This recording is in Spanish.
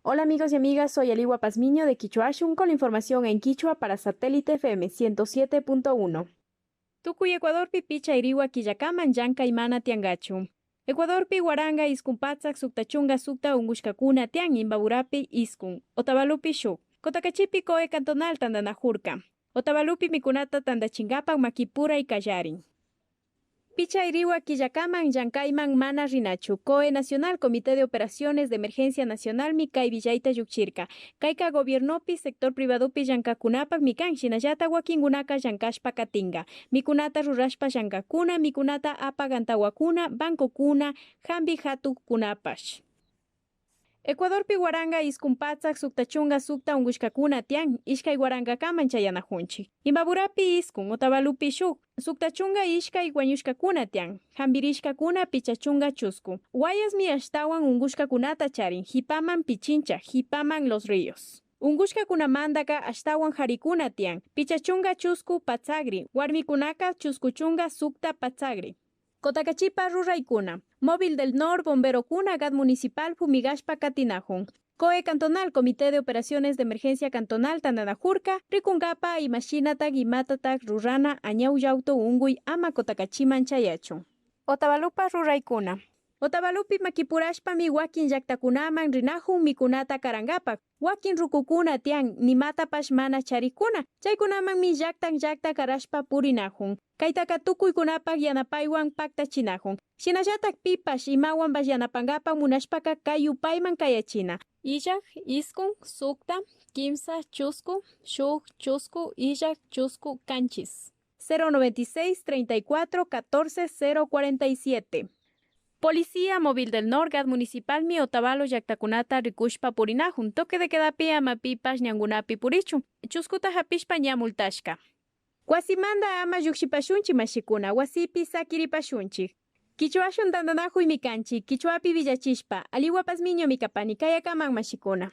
Hola amigos y amigas, soy Aliwa Pazmiño de Quichuashun con la información en Quichua para Satélite FM 107.1. Tukuy Ecuadorpi picha iriwa Quillakaman yanka imana tiangachu. Ecuadorpi Guaranga iskunpatzak suktachunga sukta ungushkakuna tian imbaburapi iskun. Otavalupi shuk. Kotakachipi koe cantonal tandanajurka. Otavalupi mikunata tandachingapan makipura y kallarin. Picha iriwa Quillakaman Yankaiman mana rinachu. COE Nacional Comité de Operaciones de Emergencia Nacional Mikai Villaita Yukchirka. Kaika Gobiernopi Sector Privadopi Yankakunapak Mikan Shinayata Wakingunaka Yankashpa Katinga. Mikunata Rurashpa Yankakuna, Mikunata Apagantawakuna, Bancokuna, Hambi Hatu Kunapash. Ecuadorpi Guaranga iskunpatzak suktachunga sukta ungushkakuna tian ishkay Guaranga kaman chayanajunchi. Imbaburapi iskun Otavalupi shuk suktachunga ishkay wañushkakuna tian hambirishkakuna pichachunga chusku. Guayasmi ashtawan ungushkakunata charin hipaman pichincha hipaman los ríos. Ungushkakunamandaka ashtawan harikuna tian pichachunga chusku patsagri warmikunaka chuskuchunga sukta patsagri. Kotakachipa ruraykuna. Móvil del Nor, Bombero Cuna, GAT Municipal, Fumigashpa Katinajun. COE Cantonal, Comité de Operaciones de Emergencia Cantonal, Tandanajurka, Rikungapa, Imashinata, Gimatatak, Rurana, Añauyauto, Ungui, Ama Kotakachiman Chayachu. Otavalupa Ruraykuna. Otavalupi makipurashpa mi wakin yaktakunaman rinahun mikunata karangapak. Wakin rukukuna tian nimata pashmana charikuna. Chaykunaman mi yakta karashpa purinahun. Kaitaka tukuykunapak yanapaywan paktachinahun. Shinallatak pipash imawan yanapangapak munashpaka kayupayman kayachina. Illak, iskun, sukta, kimsa, chusku, shuk, chusku, illak, chusku, kanchis. 096 34 14 047. Policía Móvil del Nor, GAT Municipal mi Otavalo Yaktakunata Rikushpa Purinahun. Toque de quedapi amapipas ñangunapi purichu. Chuskuta hapishpa ñamultashka. Wasimanda ama yukshipashunchi mashikuna. Wasipi sakiripashunchi. Quichuashun tandanajuy mikanchi. Quichuapi villachishpa. Aliwa Pazmiño mikapani kayakaman mashikuna.